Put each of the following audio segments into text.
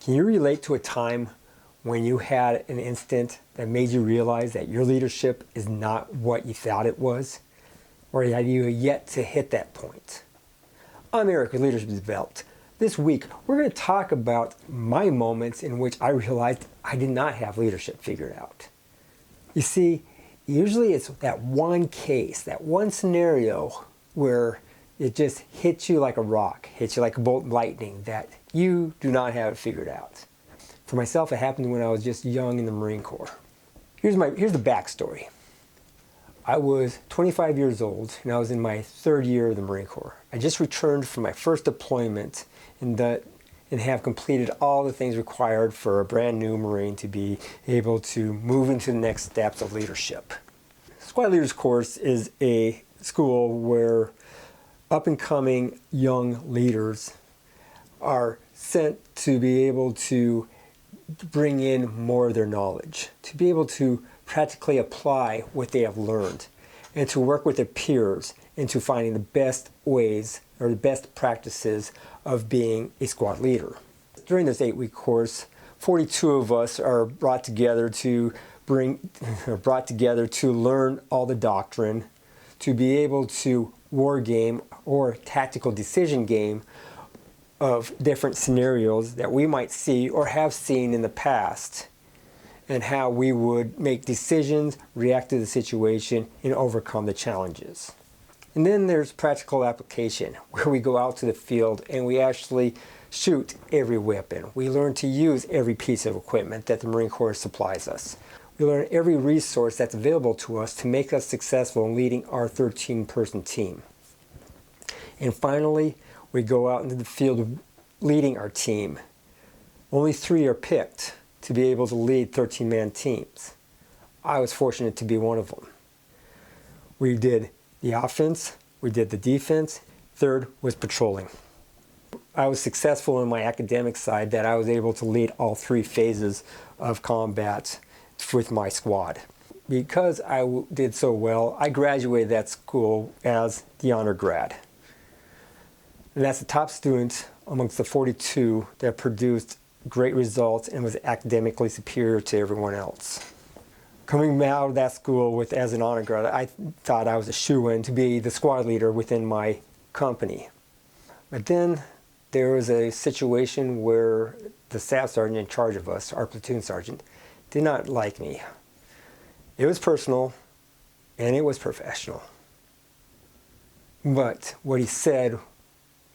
Can you relate to a time when you had an instant that made you realize that your leadership is not what you thought it was? Or have you yet to hit that point? I'm Eric with Leadership Developed. This week, we're going to talk about my moments in which I realized I did not have leadership figured out. You see, usually it's that one case, that one scenario where it just hits you like a rock, hits you like a bolt of lightning, that you do not have it figured out. For myself, it happened when I was just young in the Marine Corps. Here's the backstory. I was 25 years old and I was in my third year of the Marine Corps. I just returned from my first deployment and have completed all the things required for a brand new Marine to be able to move into the next steps of leadership. Squad Leaders Course is a school where up-and-coming young leaders are sent to be able to bring in more of their knowledge, to be able to practically apply what they have learned, and to work with their peers into finding the best ways or the best practices of being a squad leader. During this 8-week course, 42 of us are brought together to learn all the doctrine, to be able to war game or tactical decision game of different scenarios that we might see or have seen in the past, and how we would make decisions, react to the situation, and overcome the challenges. And then there's practical application, where we go out to the field and we actually shoot every weapon. We learn to use every piece of equipment that the Marine Corps supplies us. We learn every resource that's available to us to make us successful in leading our 13-person team. And finally, we go out into the field leading our team. Only 3 are picked to be able to lead 13-man teams. I was fortunate to be one of them. We did the offense, we did the defense, third was patrolling. I was successful in my academic side that I was able to lead all 3 phases of combat with my squad. Because I did so well, I graduated that school as the honor grad. And that's the top student amongst the 42 that produced great results and was academically superior to everyone else. Coming out of that school as an honor grad, I thought I was a shoo-in to be the squad leader within my company. But then there was a situation where the staff sergeant in charge of us, our platoon sergeant, did not like me. It was personal and it was professional. But what he said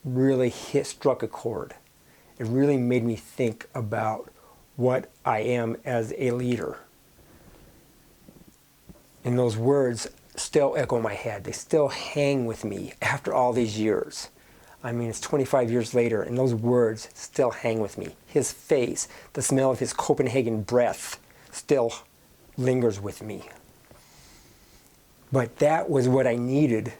really struck a chord. It really made me think about what I am as a leader. And those words still echo in my head. They still hang with me after all these years. I mean, it's 25 years later, and those words still hang with me. His face, the smell of his Copenhagen breath still lingers with me. But that was what I needed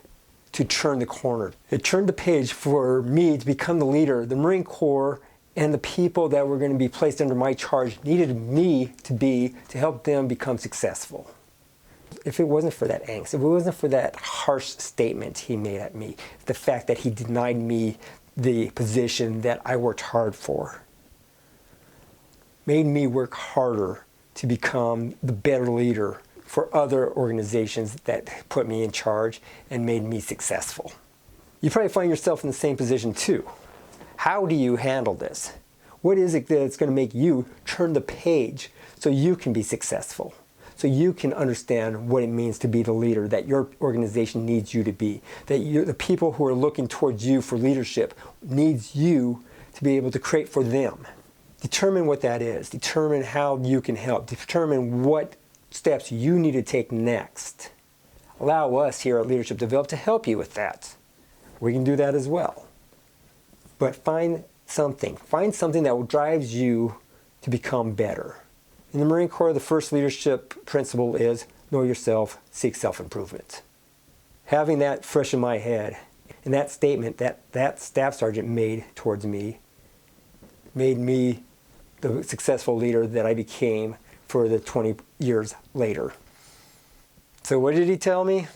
to turn the corner. It turned the page for me to become the leader. The Marine Corps and the people that were going to be placed under my charge needed me to help them become successful. If it wasn't for that angst, if it wasn't for that harsh statement he made at me, the fact that he denied me the position that I worked hard for, made me work harder to become the better leader for other organizations that put me in charge and made me successful. You probably find yourself in the same position too. How do you handle this? What is it that's going to make you turn the page so you can be successful? So you can understand what it means to be the leader that your organization needs you to be. That the people who are looking towards you for leadership needs you to be able to create for them. Determine what that is. Determine how you can help. Determine what steps you need to take next. Allow us here at Leadership Developed to help you with that. We can do that as well. But find something that drives you to become better. In the Marine Corps, the first leadership principle is know yourself, seek self-improvement. Having that fresh in my head, and that statement that staff sergeant made towards me, made me the successful leader that I became for the 20 years later. So what did he tell me?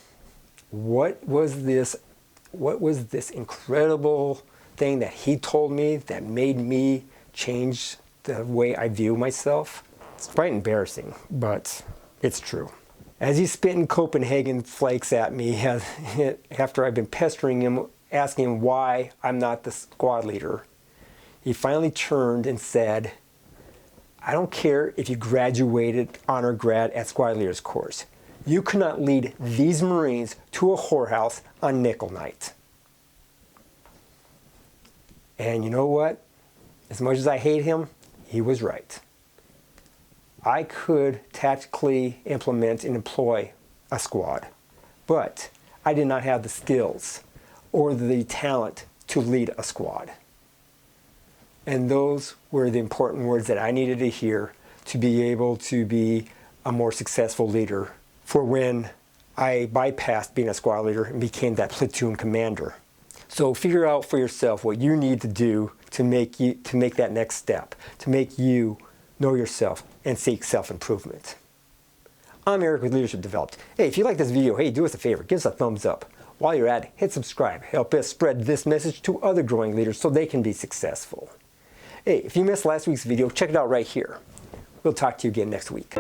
What was this incredible thing that he told me that made me change the way I view myself. It's quite embarrassing, but it's true. As he's spitting Copenhagen flakes at me after I've been pestering him, asking him why I'm not the squad leader, he finally turned and said, I don't care if you graduated honor grad at squad leaders course. You cannot lead these Marines to a whorehouse on nickel night. And you know what? As much as I hate him, he was right. I could tactically implement and employ a squad, but I did not have the skills or the talent to lead a squad. And those were the important words that I needed to hear to be able to be a more successful leader for when I bypassed being a squad leader and became that platoon commander. So figure out for yourself what you need to do to make that next step, to make you know yourself and seek self-improvement. I'm Eric with Leadership Developed. Hey, if you like this video, hey, do us a favor, give us a thumbs up. While you're at it, hit subscribe. Help us spread this message to other growing leaders so they can be successful. Hey, if you missed last week's video, check it out right here. We'll talk to you again next week.